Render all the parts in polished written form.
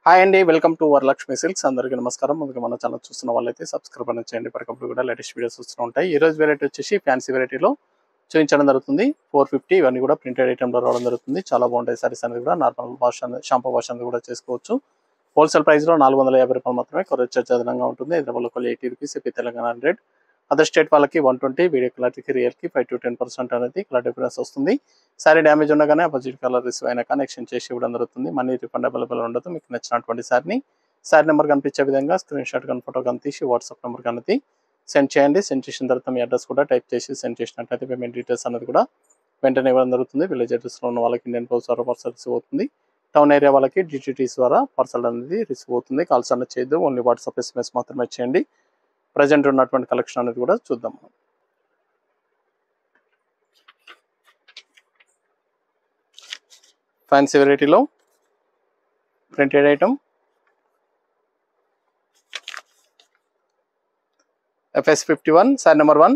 Hi అండి. Welcome to Varalakshmi silks. అందరికీ నమస్కారం. ముందుగా మన ఛానల్ చూస్తున్న వాళ్ళైతే సబ్స్క్రైబ్ అనేది చేయండి. ఎప్పటికప్పుడు కూడా లేటెస్ట్ వీడియోస్ వస్తూ ఉంటాయి. ఈ రోజు వెరైటీ వచ్చేసి ఫ్యాన్సీ వెరైటీలో చూపించడం జరుగుతుంది. 450 ఇవన్నీ కూడా ప్రింటెడ్ ఐటెంలో రావడం జరుగుతుంది. చాలా బాగుంటాయి సారీస్ అనేది కూడా. నార్మల్ వాష్ అనేది షాంపూ వాష్ అనేది కూడా చేసుకోవచ్చు. హోల్సేల్ ప్రైస్లో ₹450 మాత్రమే. కొరియర్ చార్జ్ అదనంగా ఉంటుంది. Hyderabad local ₹80, AP Telangana 100, other state వాళ్ళకి 120, వీడియో క్లారిటీకి రియల్కి 5 to 10% అనేది కలర్ డిఫరెన్స్ వస్తుంది. సారీ డ్యామేజ్ ఉన్నా కానీ అపోజిట్ కలర్ రిసీవ్ అయినా కానీ ఎక్స్చేంజ్ చేసి ఇవ్వడం జరుగుతుంది. మనీ రిఫండ్ అవైలబుల్ ఉండదు. మీకు నచ్చినటువంటి సారీని సారీ నెంబర్ కనిపించే విధంగా స్క్రీన్ షాట్ కానీ ఫోటో కానీ తీసి వాట్సాప్ నెంబర్ కానీ సెండ్ చేయండి. సెండ్ చేసిన తర్వాత మీ అడ్రస్ కూడా టైప్ చేసి సెండ్ చేసినట్లయితే పేమెంట్ డీటెయిల్స్ అనేది కూడా వెంటనే ఇవ్వడం జరుగుతుంది. విలేజ్ అడ్రస్లో ఉన్న వాళ్ళకి ఇండియన్ పోస్ట్ ద్వారా పార్సల్ రిసీవ్ అవుతుంది. టౌన్ ఏరియా వాళ్ళకి డిటిటీస్ ద్వారా పార్సల్ అనేది రిసీవ్ అవుతుంది. కాల్స్ అనేది చేయొద్దు. ఓన్లీ వాట్సాప్ ఎస్ఎంఎస్ మాత్రమే చేయండి. ప్రజెంట్ ఉన్నటువంటి కలెక్షన్ అనేది కూడా చూద్దాం. ఫ్యాన్సీ వెరైటీలో printed item FS51 sorry number 1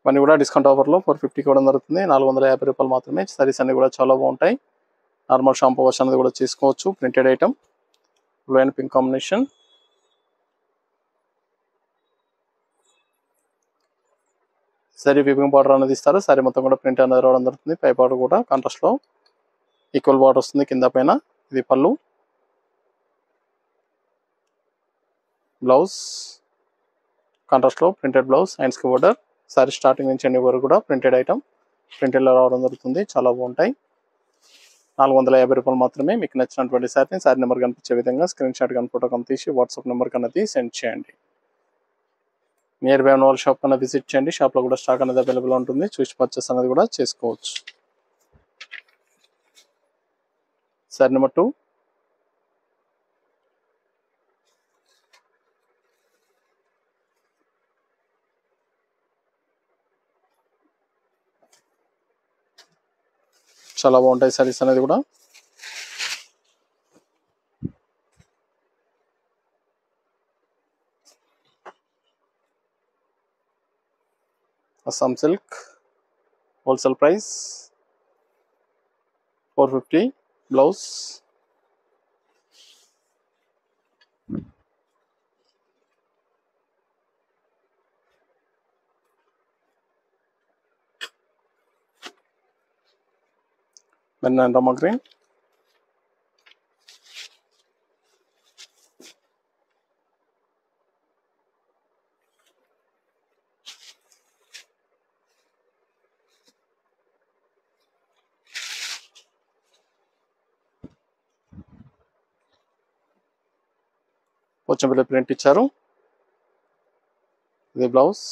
ఇవన్నీ కూడా డిస్కౌంట్ ఆఫర్లో 450 ఇవ్వడం జరుగుతుంది. ₹450 మాత్రమే. సారీస్ అన్ని కూడా చాలా బాగుంటాయి. నార్మల్ షాంపూ వాష్ అనేది కూడా చేసుకోవచ్చు. Printed item blue and pink combination. Sorry whipping border అనేది ఇస్తారు. సారీ మొత్తం కూడా ప్రింట్ అనేది రావడం జరుగుతుంది. పై బార్డర్ కూడా కాంట్రాస్ట్లో ఈక్వల్ బార్డర్ వస్తుంది కింద పైన. ఇది పళ్ళు, బ్లౌజ్ కాంట్రాస్ట్లో ప్రింటెడ్ బ్లౌజ్, హ్యాండ్స్కి బార్డర్. సారీ స్టార్టింగ్ నుంచి ఎండింగ్ వరకు కూడా ప్రింటెడ్ ఐటమ్ ప్రింటెడ్లో రావడం జరుగుతుంది. చాలా బాగుంటాయి. ₹450 మాత్రమే. మీకు నచ్చినటువంటి సారీని సారీ నెంబర్ కనిపించే విధంగా స్క్రీన్ షాట్ కానీ ఫోటో కానీ తీసి వాట్సాప్ నెంబర్ కన్నది సెండ్ చేయండి. నియర్ బై ఉన్న వాళ్ళ షాప్ కన్నా విజిట్ చేయండి. షాప్లో కూడా స్టాక్ అనేది అవైలబుల్ ఉంటుంది. చూసి పర్చేస్ అనేది కూడా చేసుకోవచ్చు. సారీ నెంబర్ 2 చాలా బాగుంటాయి సారీస్ అనేది కూడా. Assam silk wholesale price 450. Blouse Rama green, Pochampally print ఇచ్చారు. ఇది బ్లౌజ్,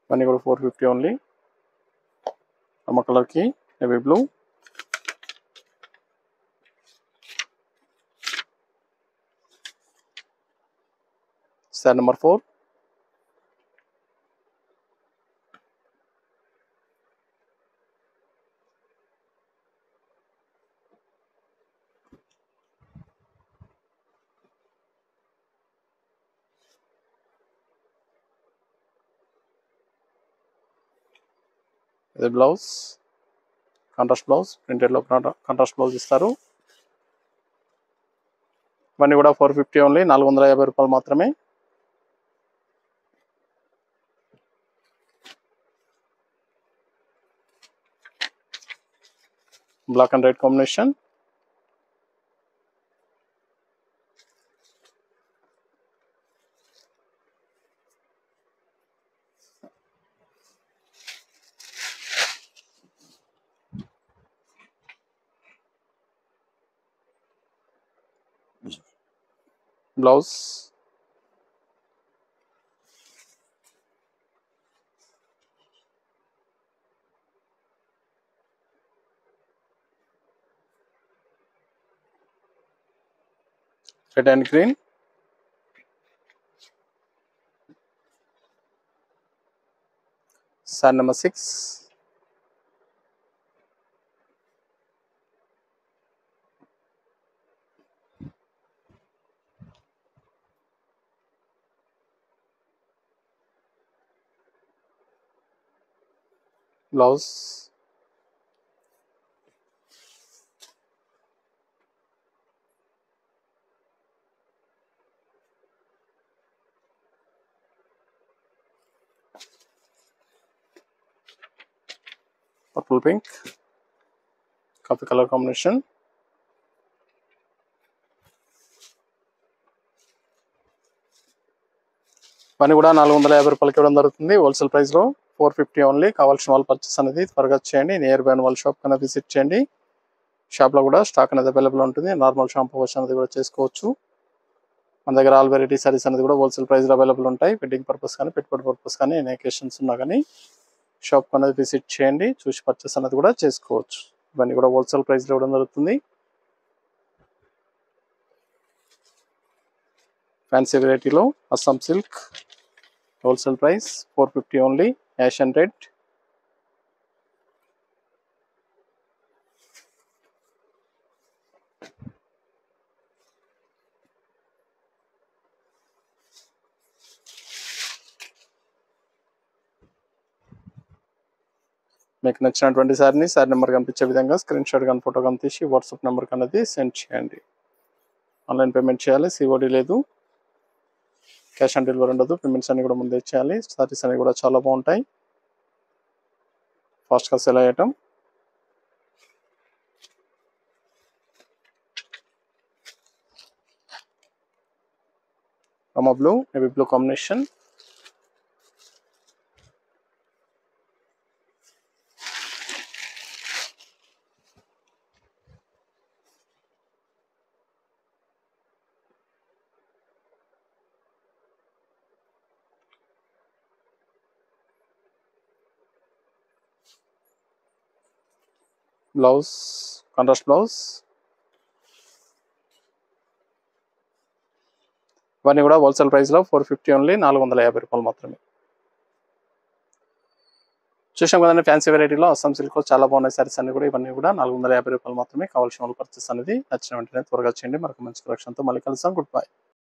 ఇవన్నీ కూడా 450 ఓన్లీ. రమ కలర్కి నేవీ బ్లూ, సారీ నెంబర్ 4 ఇది బ్లౌజ్, కాంట్రాస్ట్ బ్లౌజ్, ప్రింటెడ్లో కాంట్రాస్ట్ బ్లౌజ్ ఇస్తారు. ఇవన్నీ కూడా 450 ఓన్లీ. ₹450 మాత్రమే. Black and red combination. Blouse, red and green, saree number 6 . Blouse, purple pink, coffee colour combination. ఇవన్నీ కూడా 450 రూపాయలకి ఇవ్వడం జరుగుతుంది. హోల్సేల్ ప్రైస్లో 450 ఓన్లీ. కావాల్సిన వాళ్ళు పర్చేస్ అనేది త్వరగా చేయండి. నియర్ బై వాళ్ళ షాప్ కన్నా విజిట్ చేయండి. షాప్లో కూడా స్టాక్ అనేది అవైలబుల్ ఉంటుంది. నార్మల్ షాంపూ వాష్ అనేది కూడా చేసుకోవచ్చు. మన దగ్గర ఆల్ వెరైటీ సారీస్ అనేది కూడా హోల్సేల్ ప్రైస్లో అవైలబుల్ ఉంటాయి. వెడ్డింగ్ పర్పస్ కానీ, పెట్టుబడి పర్పస్ కానీ, ఎన్ని అకేషన్స్ ఉన్నా కానీ షాప్ అనేది విజిట్ చేయండి. చూసి పర్చేస్ అనేది కూడా చేసుకోవచ్చు. ఇవన్నీ కూడా హోల్సేల్ ప్రైస్లో ఇవ్వడం జరుగుతుంది. ఫ్యాన్సీ వెరైటీలో Assam silk wholesale price 450 only. Ash and red, మీకు నచ్చినటువంటి సారీ నెంబర్ కనిపించే విధంగా స్క్రీన్ షాట్ కానీ ఫోటో కానీ తీసి వాట్సాప్ నెంబర్కి అనేది సెండ్ చేయండి. ఆన్లైన్ పేమెంట్ చేయాలి, సిఓడి లేదు, క్యాష్ ఆన్ డెలివరీ ఉండదు. పేమెంట్స్ అన్ని కూడా ముందే చేయాలి. సారీస్ అన్ని కూడా చాలా బాగుంటాయి, ఫాస్ట్గా సెల్ అయ్యటం. Rama blue, navy blue combination. Blouse, contrast blouse. ఇవన్నీ కూడా హోల్సేల్ ప్రైస్లో 450 ఓన్లీ, 450 రూపాయలు మాత్రమే. చూసాం కదండి, ఫ్యాన్సీ వెరైటీలో అస్సాం సిల్క్లో చాలా బాగున్నాయి సారీస్ అన్ని కూడా. ఇవన్నీ కూడా 450 రూపాయలు మాత్రమే. కావాల్సిన వాళ్ళు పర్చేస్ అనేది నచ్చిన వెంటనే త్వరగా చేయండి. మరొక మంచి కలెక్షన్తో మళ్ళీ కలుస్తాం. Good bye.